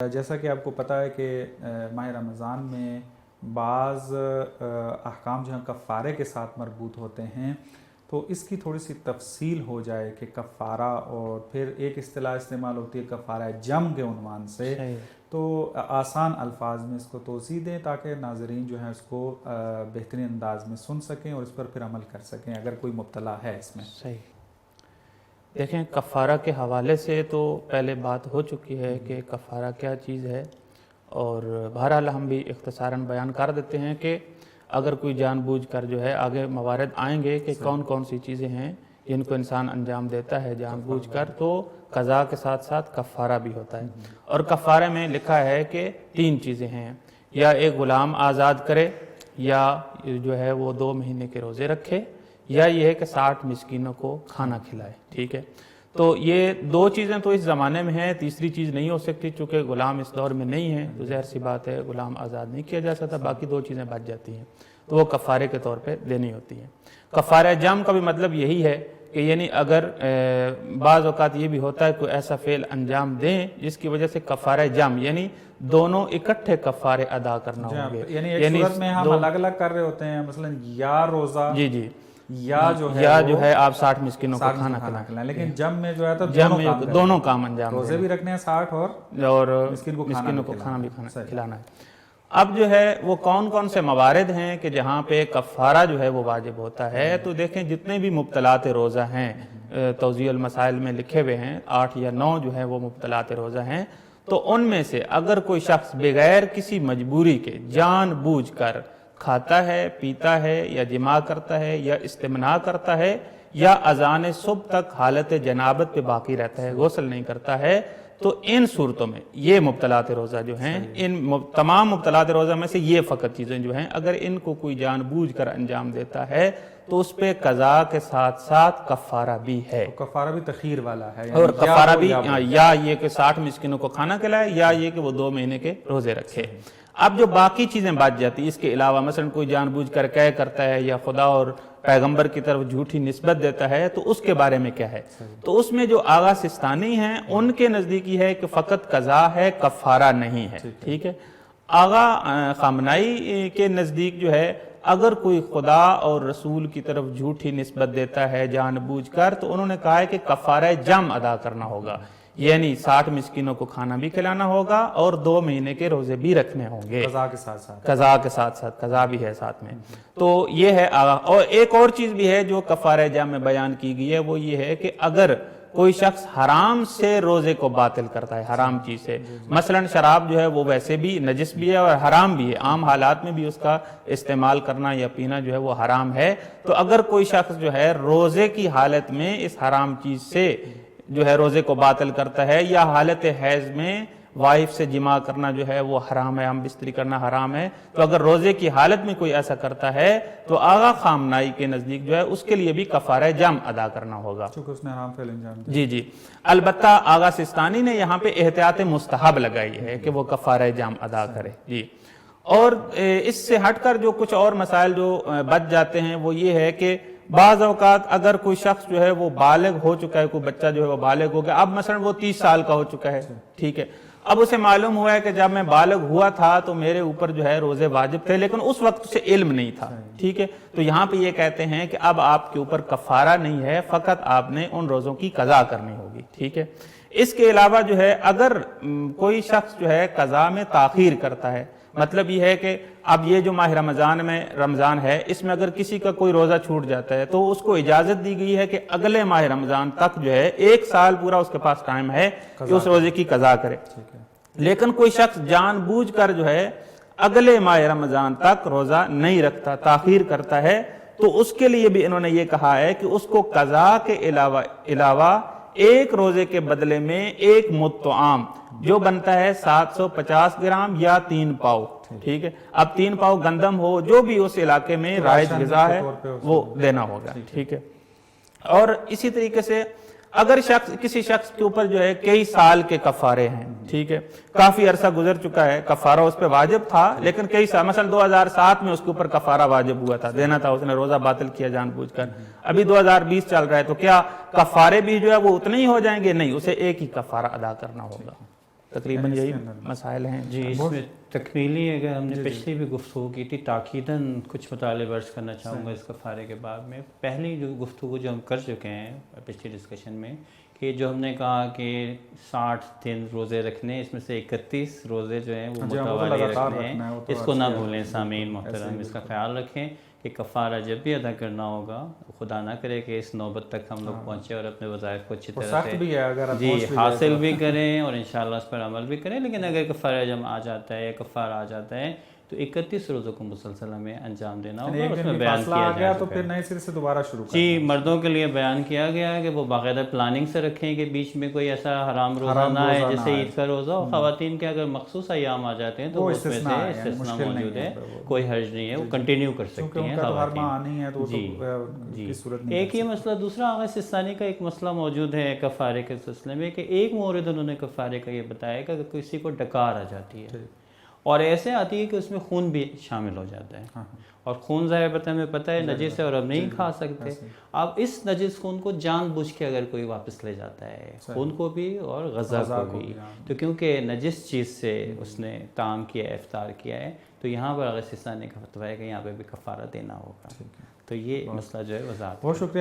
جیسا کہ آپ کو پتہ ہے کہ ماہ رمضان میں بعض احکام جو ہیں کفارے کے ساتھ مربوط ہوتے ہیں، تو اس کی تھوڑی سی تفصیل ہو جائے کہ کفارہ، اور پھر ایک اصطلاح استعمال ہوتی ہے کفارہ جم کے عنوان سے، تو آسان الفاظ میں اس کو توضیح دیں تاکہ ناظرین جو ہیں اس کو بہترین انداز میں سن سکیں اور اس پر پھر عمل کر سکیں اگر کوئی مبتلا ہے اس میں۔ صحیح۔ دیکھیں، کفارہ کے حوالے سے تو پہلے بات ہو چکی ہے کہ کفارہ کیا چیز ہے، اور بہرحال ہم بھی اختصاراً بیان کر دیتے ہیں کہ اگر کوئی جان بوجھ کر جو ہے آگے موارد آئیں گے کہ کون کون سی چیزیں ہیں جن کو انسان انجام دیتا ہے جان بوجھ کر، تو قضا کے ساتھ ساتھ کفارہ بھی ہوتا ہے۔ اور کفارے میں لکھا ہے کہ 3 چیزیں ہیں، یا ایک غلام آزاد کرے، یا جو ہے وہ 2 مہینے کے روزے رکھے، یا یہ ہے کہ 60 مسکینوں کو کھانا کھلائے۔ ٹھیک ہے، تو یہ 2 چیزیں تو اس زمانے میں ہیں، تیسری چیز نہیں ہو سکتی چونکہ غلام اس دور میں نہیں ہے، تو ظاہر سی بات ہے غلام آزاد نہیں کیا جا سکتا، باقی 2 چیزیں بچ جاتی ہیں تو وہ کفارے کے طور پہ دینی ہوتی ہیں۔ کفارہ جم کا بھی مطلب یہی ہے کہ یعنی اگر بعض اوقات یہ بھی ہوتا ہے کوئی ایسا فعل انجام دیں جس کی وجہ سے کفارہ جم یعنی دونوں اکٹھے کفارے ادا کرنا ہوں گے، یعنی ایک صورت میں ہم الگ الگ کر رہے ہوتے ہیں، مثلا یا روزہ جی یا جو ہے آپ 60 مسکینوں کو کھانا کھلائیں، لیکن جم میں جو ہے تو دونوں کام انجام روزے بھی رکھنے ہیں 60 اور مسکینوں کو کھانا بھی کھلانا ہے۔ اب جو ہے وہ کون کون سے موارد ہیں کہ جہاں پہ کفارہ جو ہے وہ واجب ہوتا ہے، تو دیکھیں جتنے بھی مبطلات روزہ ہیں توضیح المسائل میں لکھے ہوئے ہیں، 8 یا 9 جو ہے وہ مبطلات روزہ ہیں، تو ان میں سے اگر کوئی شخص بغیر کسی مجبوری کے جان بوجھ کر کھاتا ہے، پیتا ہے، یا جماع کرتا ہے، یا استمناء کرتا ہے، یا اذان صبح تک حالت جنابت پہ باقی رہتا ہے، غسل نہیں کرتا ہے، تو ان صورتوں میں یہ مبطلات روزہ جو ہیں، ان تمام مبطلات روزہ میں سے یہ فقط چیزیں جو ہیں اگر ان کو کوئی جان بوجھ کر انجام دیتا ہے تو اس پہ قضا کے ساتھ ساتھ کفارہ بھی ہے۔ کفارہ بھی تخیر والا ہے، اور کفارہ بھی یا یہ کہ 60 مسکینوں کو کھانا کھلائے، یا یہ کہ وہ 2 مہینے کے روزے رکھے۔ اب جو باقی چیزیں بچ جاتی اس کے علاوہ، مثلا کوئی جان بوجھ کر کہہ کرتا ہے یا خدا اور پیغمبر کی طرف جھوٹی نسبت دیتا ہے، تو اس کے بارے میں کیا ہے؟ تو اس میں جو آغا سستانی ہیں ان کے نزدیک یہ ہے کہ فقط قضا ہے، کفارہ نہیں ہے۔ ٹھیک ہے، آغا خامنائی کے نزدیک جو ہے اگر کوئی خدا اور رسول کی طرف جھوٹی نسبت دیتا ہے جان بوجھ کر، تو انہوں نے کہا ہے کہ کفارہ جم ادا کرنا ہوگا، یعنی 60 مسکینوں کو کھانا بھی کھلانا ہوگا اور 2 مہینے کے روزے بھی رکھنے ہوں گے، قضا کے ساتھ ساتھ قضا بھی ہے ساتھ میں۔ تو یہ ہے اور ایک اور چیز بھی ہے جو کفارہ جم میں بیان کی گئی ہے، وہ یہ ہے کہ اگر کوئی شخص حرام سے روزے کو باطل کرتا ہے، حرام چیز سے، مثلا شراب جو ہے وہ ویسے بھی نجس بھی ہے اور حرام بھی ہے، عام حالات میں بھی اس کا استعمال کرنا یا پینا جو ہے وہ حرام ہے، تو اگر کوئی شخص جو ہے روزے کی حالت میں اس حرام چیز سے جو ہے روزے کو باطل کرتا ہے، یا حالت حیض میں وائف سے جماع کرنا جو ہے وہ حرام ہے، ہم بستری کرنا حرام ہے، تو اگر روزے کی حالت میں کوئی ایسا کرتا ہے تو آغا خامنائی کے نزدیک جو ہے اس کے لیے بھی کفارہ جم ادا کرنا ہوگا، چونکہ اس نے حرام فعل انجام دیا۔ جی۔ البتہ آغا سستانی نے یہاں پہ احتیاط مستحب لگائی ہے کہ وہ کفارہ جم ادا کرے۔ جی، اور اس سے ہٹ کر جو کچھ اور مسائل جو بچ جاتے ہیں وہ یہ ہے کہ بعض اوقات اگر کوئی شخص جو ہے وہ بالغ ہو چکا ہے، کوئی بچہ جو ہے وہ بالغ ہو گیا، اب مثلا وہ 30 سال کا ہو چکا ہے، ٹھیک ہے، اب اسے معلوم ہوا ہے کہ جب میں بالغ ہوا تھا تو میرے اوپر جو ہے روزے واجب تھے، لیکن اس وقت اسے علم نہیں تھا، ٹھیک ہے، تو یہاں پہ یہ کہتے ہیں کہ اب آپ کے اوپر کفارہ نہیں ہے، فقط آپ نے ان روزوں کی قضا کرنی ہوگی، ٹھیک ہے۔ اس کے علاوہ جو ہے اگر کوئی شخص جو ہے قضا میں تاخیر کرتا ہے، مطلب یہ ہے کہ اب یہ جو ماہ رمضان ہے اس میں اگر کسی کا کوئی روزہ چھوٹ جاتا ہے تو اس کو اجازت دی گئی ہے کہ اگلے ماہ رمضان تک جو ہے 1 سال پورا اس کے پاس ٹائم ہے کہ اس روزے کی قضا کرے، لیکن کوئی شخص جان بوجھ کر جو ہے اگلے ماہ رمضان تک روزہ نہیں رکھتا، تاخیر کرتا ہے، تو اس کے لیے بھی انہوں نے یہ کہا ہے کہ اس کو قضا کے علاوہ 1 روزے کے بدلے میں 1 مد طعام جو بنتا ہے 750 گرام یا 3 پاؤ، ٹھیک ہے، اب 3 پاؤ گندم ہو جو بھی اس علاقے میں رائج غذا ہے وہ دینا ہوگا، ٹھیک ہے۔ اور اسی طریقے سے اگر کسی شخص کے اوپر جو ہے کئی سال کے کفارے ہیں، ٹھیک ہے، کافی عرصہ گزر چکا ہے، کفارہ اس پہ واجب تھا لیکن کئی سال، مثلا 2007 میں اس کے اوپر کفارہ واجب ہوا تھا، دینا تھا، اس نے روزہ باطل کیا جان بوجھ کر، ابھی 2020 چل رہا ہے، تو کیا کفارے بھی جو ہے وہ اتنے ہی ہو جائیں گے؟ نہیں، اسے 1 ہی کفارہ ادا کرنا ہوگا۔ تقریباً یہی مسائل ہیں جی. اس میں تکمیلی اگر ہم نے پچھلی بھی گفتگو کی تھی، تاکیداً کچھ مطالب عرض کرنا چاہوں گا اس کفارے کے بعد میں. پہلی جو گفتگو جو ہم کر چکے ہیں پچھلی ڈسکشن میں، کہ جو ہم نے کہا کہ 60 دن روزے رکھنے، اس میں سے 31 روزے جو ہیں وہ متوالی رکھنے ہیں. اس کو نہ بھولیں سامعین محترم، اس کا خیال رکھیں کہ کفارہ جب بھی ادا کرنا ہوگا، خدا نہ کرے کہ اس نوبت تک ہم لوگ پہنچے اور اپنے وظائف کو اچھی طرح سے حاصل بھی کریں اور انشاءاللہ اس پر عمل بھی کریں. لیکن اگر کفارہ جم آ جاتا ہے یا کفارہ آ جاتا ہے تو 31 روزوں کو مسلسل ہمیں انجام دینا ہوگا. اور اس میں بیان کیا گیا تو پھر نئے سرے سے دوبارہ شروع جی مردوں کے لیے بیان کیا گیا ہے کہ وہ باقاعدہ پلاننگ سے رکھیں کہ بیچ میں کوئی ایسا حرام روزہ نہ ہے جیسے عید کا روزہ. اور خواتین کے اگر مخصوص ایام آ جاتے ہیں تو اس میں سے استثناء موجود ہے، کوئی حرج نہیں ہے، وہ کنٹینیو کر سکتی ہیں خواتین. جی ایک یہ مسئلہ. دوسرا آغا سستانی کا ایک مسئلہ موجود ہے کفارے کے سلسلے میں، کہ ایک مورد انہوں نے کفارے کا یہ بتایا کہ اگر کسی کو ڈکار آ جاتی ہے اور ایسے آتی ہے کہ اس میں خون بھی شامل ہو جاتا ہے، اور خون ظاہر ہمیں پتہ ہے نجس ہے اور ہم نہیں کھا سکتے. اب اس نجس خون کو جان بوجھ کے اگر کوئی واپس لے جاتا ہے، خون کو بھی اور غذا کو بھی، تو کیونکہ نجس چیز سے اس نے طعام کیا ہے، افطار کیا ہے، تو یہاں پر آغا سستانی کا فتویٰ ہے کہ یہاں پہ بھی کفارہ دینا ہوگا. تو یہ مسئلہ جو ہے وضاحت. بہت شکریہ.